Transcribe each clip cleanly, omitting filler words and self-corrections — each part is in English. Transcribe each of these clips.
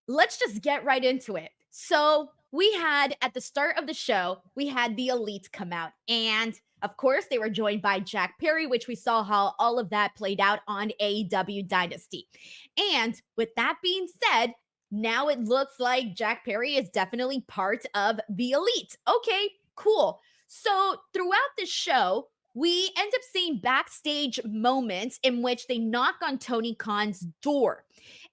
let's just get right into it. So we had at the start of the show, we had the Elite come out. And of course, they were joined by Jack Perry, which we saw how all of that played out on AEW Dynasty. And with that being said, now it looks like Jack Perry is definitely part of the Elite. Okay, cool. So throughout the show, we end up seeing backstage moments in which they knock on Tony Khan's door.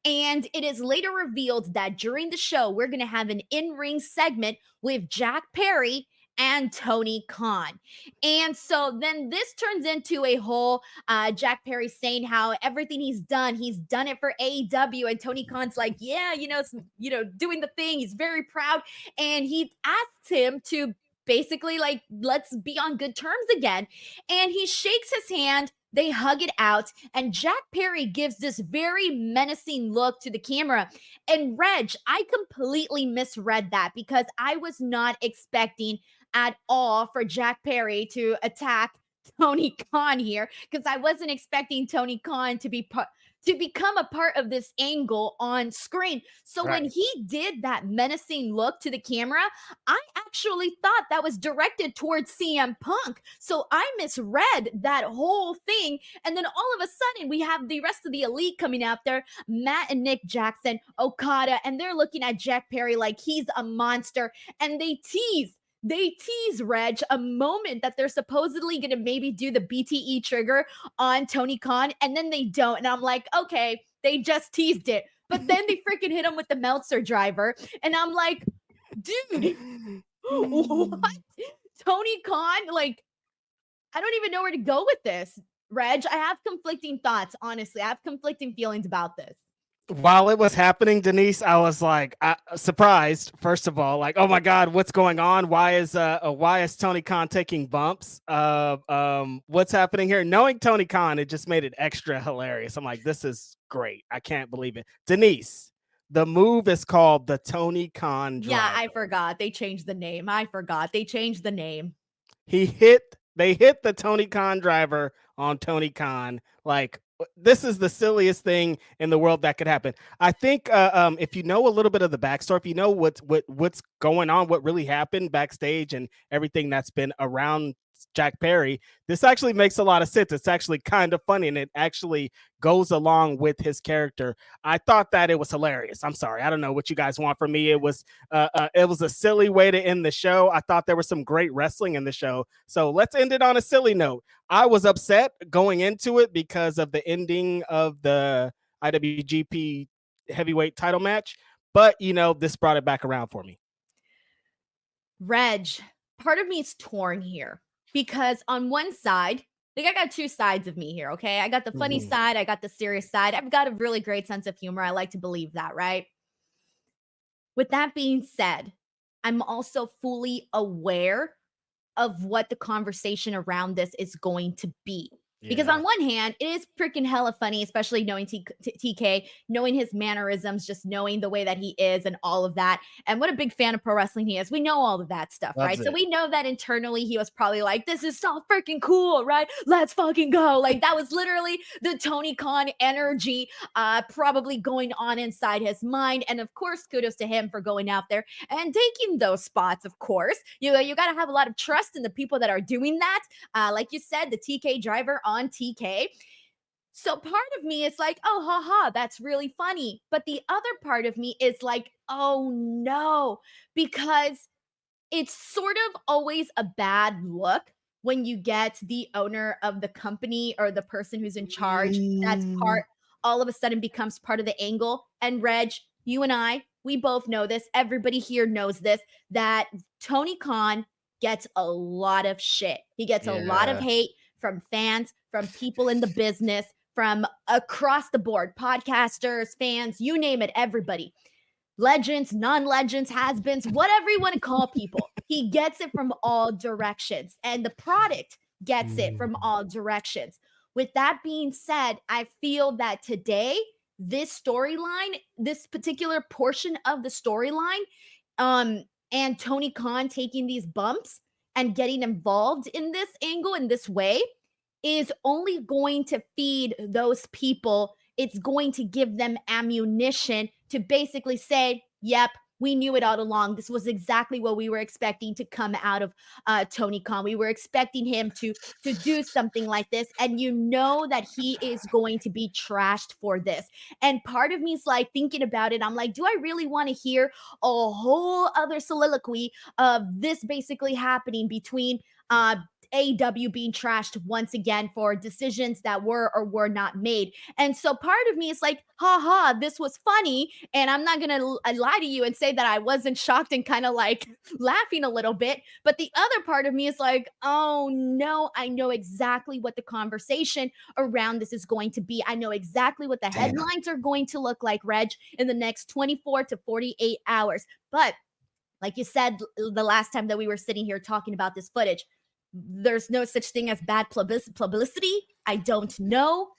And it is later revealed that during the show, we're going to have an in ring segment with Jack Perry and Tony Khan. And so then this turns into a whole Jack Perry saying how everything he's done it for AEW. And Tony Khan's like, yeah, doing the thing. He's very proud. And he asks him to basically like, let's be on good terms again. And he shakes his hand. They hug it out, and Jack Perry gives this very menacing look to the camera. And Reg, I completely misread that because I was not expecting at all for Jack Perry to attack Tony Khan here, because I wasn't expecting Tony Khan to become a part of this angle on screen. So when he did that menacing look to the camera, I actually thought that was directed towards CM Punk. So I misread that whole thing. And then all of a sudden, we have the rest of the Elite coming out there, Matt and Nick Jackson, Okada, and they're looking at Jack Perry like he's a monster. And they tease, Reg, a moment that they're supposedly going to maybe do the BTE trigger on Tony Khan, and then they don't. And I'm like, okay, they just teased it. But then they freaking hit him with the Meltzer driver. And I'm like, dude, what? Tony Khan? Like, I don't even know where to go with this, Reg. I have conflicting thoughts, honestly. I have conflicting feelings about this. While it was happening, Denise, I was like surprised. First of all, like, oh my God, what's going on? Why is Tony Khan taking bumps? What's happening here? Knowing Tony Khan, it just made it extra hilarious. I'm like, this is great. I can't believe it. Denise, the move is called the Tony Khan driver. Yeah, I forgot. They changed the name. They changed the name. They hit the Tony Khan driver on Tony Khan. Like, this is the silliest thing in the world that could happen. I think if you know a little bit of the backstory, if you know what's going on, what really happened backstage and everything that's been around Jack Perry, this actually makes a lot of sense. It's actually kind of funny, and it actually goes along with his character. I thought that it was hilarious. I'm sorry, I don't know what you guys want from me. It was a silly way to end the show. I thought there was some great wrestling in the show, so let's end it on a silly note. I was upset going into it because of the ending of the IWGP heavyweight title match, but this brought it back around for me. Reg, part of me is torn here. Because on one side, like I got two sides of me here, okay? I got the funny side, I got the serious side. I've got a really great sense of humor. I like to believe that, right? With that being said, I'm also fully aware of what the conversation around this is going to be. Because on one hand, it is freaking hella funny, especially knowing TK, knowing his mannerisms, just knowing the way that he is and all of that. And what a big fan of pro wrestling he is. We know all of that stuff, right? So we know that internally he was probably like, this is so freaking cool, right? Let's fucking go. Like that was literally the Tony Khan energy probably going on inside his mind. And of course, kudos to him for going out there and taking those spots, of course. You got to have a lot of trust in the people that are doing that. Like you said, the TK driver on TK. So part of me is like, oh, haha, that's really funny. But the other part of me is like, oh no, because it's sort of always a bad look when you get the owner of the company or the person who's in charge, that's part, all of a sudden becomes part of the angle. And Reg, you and I, we both know this. Everybody here knows this, that Tony Khan gets a lot of shit. He gets a lot of hate from fans, from people in the business, from across the board, podcasters, fans, you name it, everybody. Legends, non-legends, has-beens, whatever you want to call people. He gets it from all directions. And the product gets it from all directions. With that being said, I feel that today, this storyline, this particular portion of the storyline, and Tony Khan taking these bumps and getting involved in this angle in this way is only going to feed those people. It's going to give them ammunition to basically say, yep, we knew it all along. This was exactly what we were expecting to come out of Tony Khan. We were expecting him to do something like this, and you know that he is going to be trashed for this. And part of me is like thinking about it. I'm like, do I really want to hear a whole other soliloquy of this basically happening between AEW being trashed once again for decisions that were or were not made? And so part of me is like, haha, this was funny. And I'm not going to lie to you and say that I wasn't shocked and kind of like laughing a little bit. But the other part of me is like, oh no, I know exactly what the conversation around this is going to be. I know exactly what the Damn. headlines are going to look like, Reg, in the next 24 to 48 hours. But like you said the last time that we were sitting here talking about this footage, there's no such thing as bad publicity. I don't know.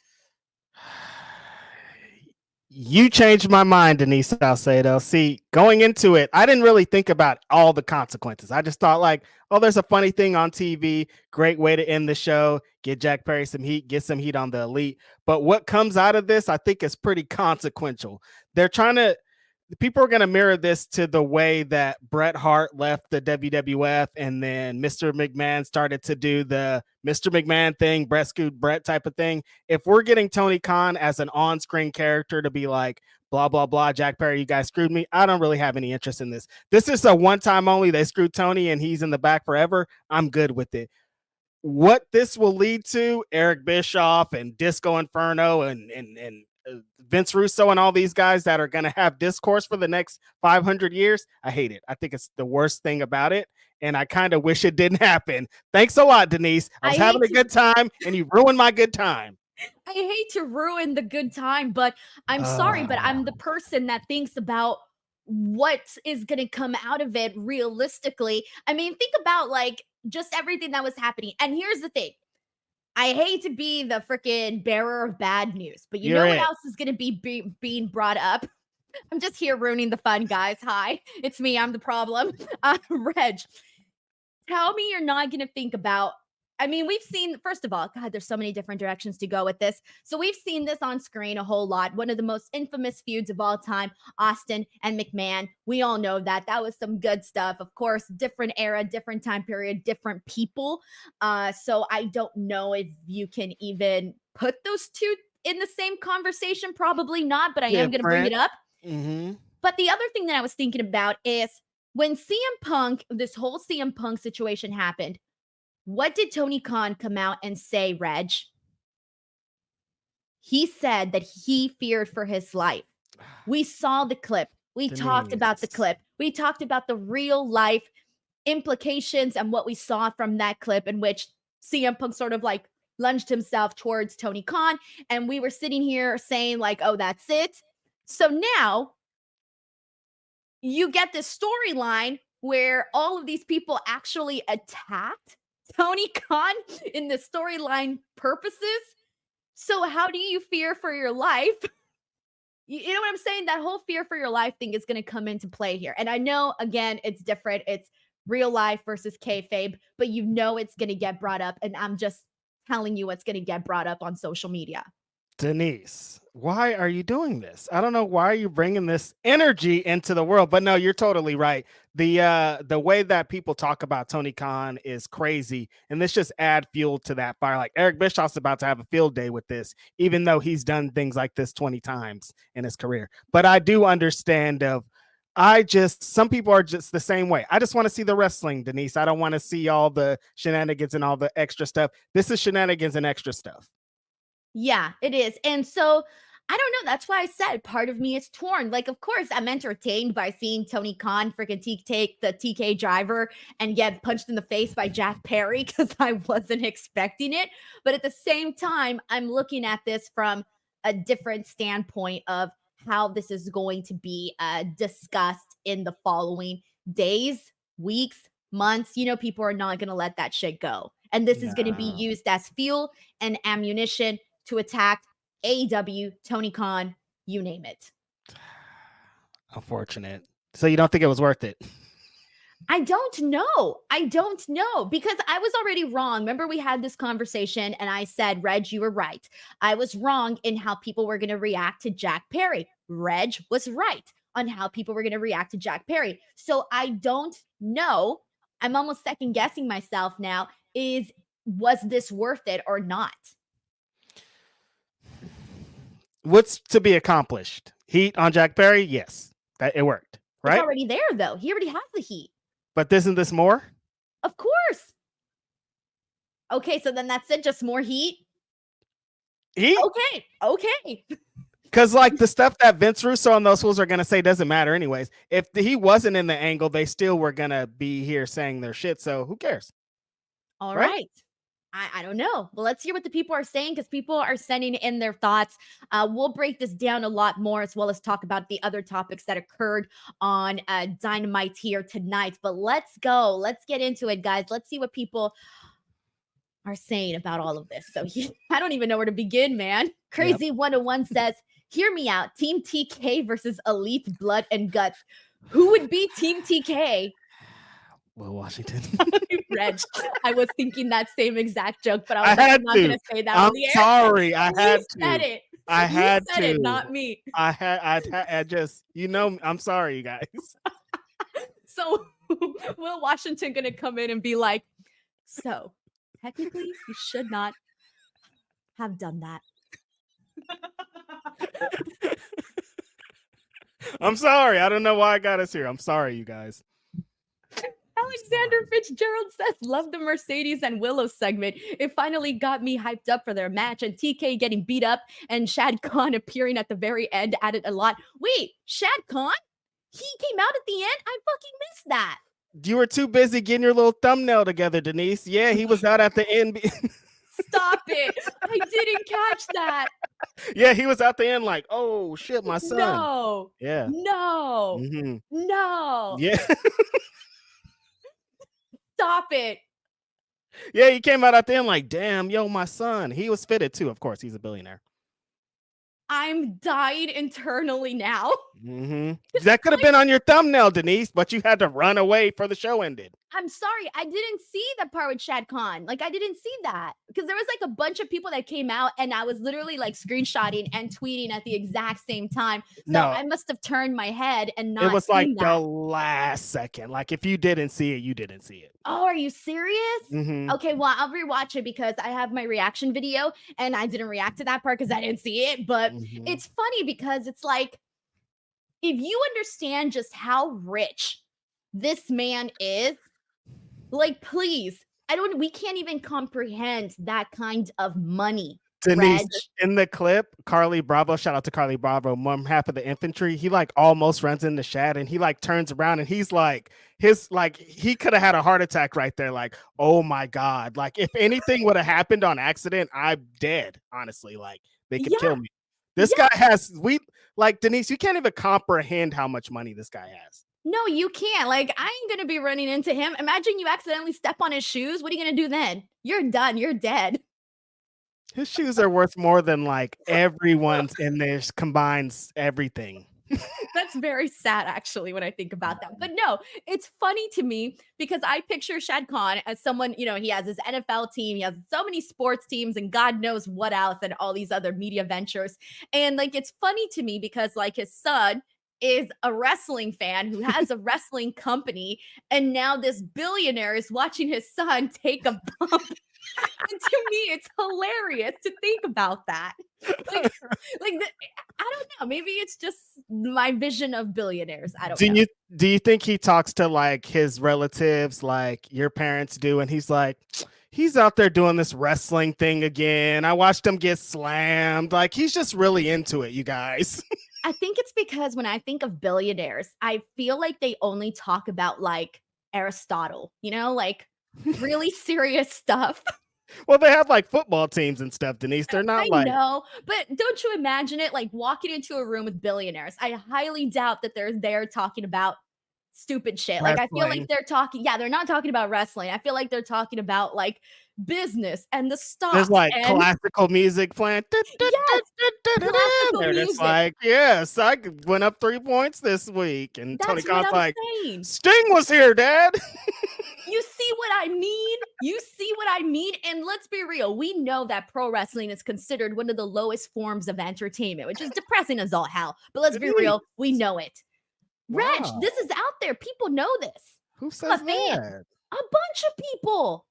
You changed my mind, Denise Salcedo. See, going into it, I didn't really think about all the consequences. I just thought, like, oh, there's a funny thing on TV. Great way to end the show. Get Jack Perry some heat, get some heat on the Elite. But what comes out of this, I think, is pretty consequential. They're trying to, people are going to mirror this to the way that Bret Hart left the WWF and then Mr. McMahon started to do the Mr. McMahon thing, Bret scoot Bret type of thing. If we're getting Tony Khan as an on-screen character to be like, blah, blah, blah, Jack Perry, you guys screwed me, I don't really have any interest in this. This is a one-time only. They screwed Tony and he's in the back forever. I'm good with it. What this will lead to, Eric Bischoff and Disco Inferno and Vince Russo and all these guys that are going to have discourse for the next 500 years, I hate it. I think it's the worst thing about it, and I kind of wish it didn't happen. Thanks a lot, Denise. I was having a good time, and you ruined my good time. I hate to ruin the good time, but I'm sorry, but I'm the person that thinks about what is going to come out of it realistically. I mean, think about like just everything that was happening. And here's the thing, I hate to be the freaking bearer of bad news, but you You're know what it. else is going to be being brought up? I'm just here ruining the fun, guys. Hi, it's me. I'm the problem. Reg, tell me you're not going to think about. I mean, we've seen, first of all, God, there's so many different directions to go with this. So we've seen this on screen a whole lot. One of the most infamous feuds of all time, Austin and McMahon. We all know that. That was some good stuff. Of course, different era, different time period, different people. So I don't know if you can even put those two in the same conversation. Probably not, but I am going to bring it up. Mm-hmm. But the other thing that I was thinking about is when CM Punk, this whole CM Punk situation happened, what did Tony Khan come out and say, Reg? He said that he feared for his life. We saw the clip. We talked about the clip. We talked about the real life implications and what we saw from that clip in which CM Punk sort of like lunged himself towards Tony Khan. And we were sitting here saying, like, oh, that's it. So now you get this storyline where all of these people actually attacked Tony Khan in the storyline purposes. So how do you fear for your life? You know what I'm saying? That whole fear for your life thing is going to come into play here. And I know, again, it's different. It's real life versus kayfabe, but you know it's going to get brought up. And I'm just telling you what's going to get brought up on social media. Denise, why are you doing this? I don't know why you're bringing this energy into the world, but no, you're totally right. The way that people talk about Tony Khan is crazy, and this just add fuel to that fire. Like Eric Bischoff's about to have a field day with this, even though he's done things like this 20 times in his career. But I do understand some people are just the same way. I just want to see the wrestling, Denise. I don't want to see all the shenanigans and all the extra stuff. This is shenanigans and extra stuff. Yeah, it is. And so I don't know. That's why I said part of me is torn. Like, of course, I'm entertained by seeing Tony Khan freaking take the TK driver and get punched in the face by Jack Perry because I wasn't expecting it. But at the same time, I'm looking at this from a different standpoint of how this is going to be discussed in the following days, weeks, months. You know, people are not going to let that shit go. And this is going to be used as fuel and ammunition to attack AEW, Tony Khan, you name it. Unfortunate. So you don't think it was worth it? I don't know. I don't know because I was already wrong. Remember, we had this conversation and I said, Reg, you were right. I was wrong in how people were going to react to Jack Perry. Reg was right on how people were going to react to Jack Perry. So I don't know. I'm almost second guessing myself now. Was this worth it or not? What's to be accomplished? Heat on Jack Perry? Yes, that it worked, It's right? already there, though. He already has the heat. But isn't this more? Of course. Okay, so then that's it. Just more heat. Heat? Okay. Okay. Because like the stuff that Vince Russo and those fools are gonna say doesn't matter anyways. If he wasn't in the angle, they still were gonna be here saying their shit. So who cares? All Right? right. I don't know. Well, let's hear what the people are saying because people are sending in their thoughts. We'll break this down a lot more as well as talk about the other topics that occurred on Dynamite here tonight. But let's go. Let's get into it, guys. Let's see what people are saying about all of this. So I don't even know where to begin, man. Crazy 101 says, hear me out. Team TK versus Elite Blood and Guts. Who would be Team TK? Will Washington. Reg, I was thinking that same exact joke, but I I was like, had I'm not to. gonna say that I'm on the air. sorry. I had You said to. it. I You had said it, to. not me. I just, I'm sorry, you guys. So Will Washington gonna come in and be like, so technically you should not have done that. I'm sorry. I don't know why I got us here. I'm sorry, you guys. Alexander Fitzgerald says, love the Mercedes and Willow segment. It finally got me hyped up for their match, and TK getting beat up and Shad Khan appearing at the very end added a lot. Wait, Shad Khan? He came out at the end? I fucking missed that. You were too busy getting your little thumbnail together, Denise. Yeah, he was out at the end. Stop it. I didn't catch that. Yeah, he was out the end like, oh shit, my son. No. Yeah. No. Mm-hmm. No. Yeah. Stop it. Yeah, he came out at the end like, damn, yo, my son. He was fitted too. Of course, he's a billionaire. I'm dying internally now. Mm-hmm. That could have been on your thumbnail, Denise, but you had to run away for the show ended. I'm sorry. I didn't see the part with Shad Khan. Like, I didn't see that because there was like a bunch of people that came out and I was literally like screenshotting and tweeting at the exact same time. So No, I must have turned my head and not it was like seen the that. last second. Like if you didn't see it, you didn't see it. Oh, are you serious? Mm-hmm. Okay, well, I'll rewatch it because I have my reaction video and I didn't react to that part because I didn't see it. But it's funny because it's like, if you understand just how rich this man is, like, please, we can't even comprehend that kind of money. Denise, Reg. in the clip, Carly Bravo, shout out to Carly Bravo, mom half of the infantry, he like almost runs into Shad and he like turns around and he's like, he could have had a heart attack right there. Like, oh my God. Like, if anything would have happened on accident, I'm dead, honestly. Like, they could kill me. This guy has, like, Denise, you can't even comprehend how much money this guy has. No, you can't. Like, I ain't gonna be running into him. Imagine you accidentally step on his shoes. What are you gonna do then? You're done. You're dead. His shoes are worth more than like everyone's in this combines everything. That's very sad, actually, when I think about that. But no, it's funny to me because I picture Shad Khan as someone, he has his NFL team, he has so many sports teams, and God knows what else, and all these other media ventures. And like, it's funny to me because like his son is a wrestling fan who has a wrestling company, and now this billionaire is watching his son take a bump. And to me, it's hilarious to think about that. Like, I don't know. Maybe it's just my vision of billionaires. I don't know. Do you think he talks to like his relatives, like your parents do, and he's like, he's out there doing this wrestling thing again. I watched him get slammed. Like he's just really into it, you guys. I think it's because when I think of billionaires, I feel like they only talk about like Aristotle, like really serious stuff. Well, they have like football teams and stuff, Denise. They're not I know, but don't you imagine it like walking into a room with billionaires? I highly doubt that they're there talking about stupid shit. Like I feel like they're talking, they're not talking about wrestling. I feel like they're talking about like business and the There's stocks like and classical music playing. yes, classical They're just music. like, yes, I went up 3 points this week. And Tony That's what Khan's I'm like, saying. Sting was here, Dad. You see what I mean? You see what I mean? And let's be real. We know that pro wrestling is considered one of the lowest forms of entertainment, which is depressing as all hell. But let's be Denise. real. We know it. Reg, Wow. this is out there. People know this. Who I'm a says fan. that? A bunch of people.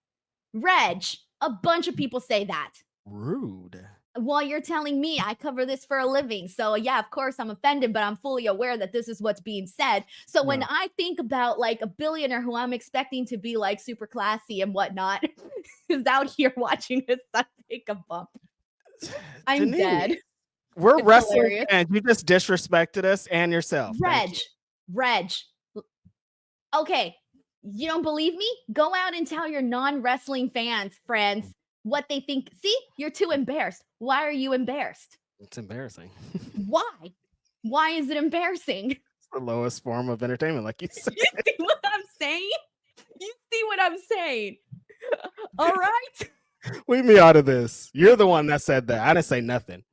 Reg, a bunch of people say that. Rude. Well, you're telling me I cover this for a living. So, yeah, of course, I'm offended, but I'm fully aware that this is what's being said. So, when Yeah. I think about like a billionaire who I'm expecting to be like super classy and whatnot, is out here watching his son take a bump, I'm Denise, dead. we're It's wrestling hilarious. fans. You just disrespected us and yourself. Thank Reg, you. Reg. Okay, you don't believe me? Go out and tell your non-wrestling friends, what they think. See, you're too embarrassed. Why are you embarrassed? It's embarrassing. Why? Why is it embarrassing? It's the lowest form of entertainment, like you said. You see what I'm saying? You see what I'm saying? All right. Leave me out of this. You're the one that said that. I didn't say nothing.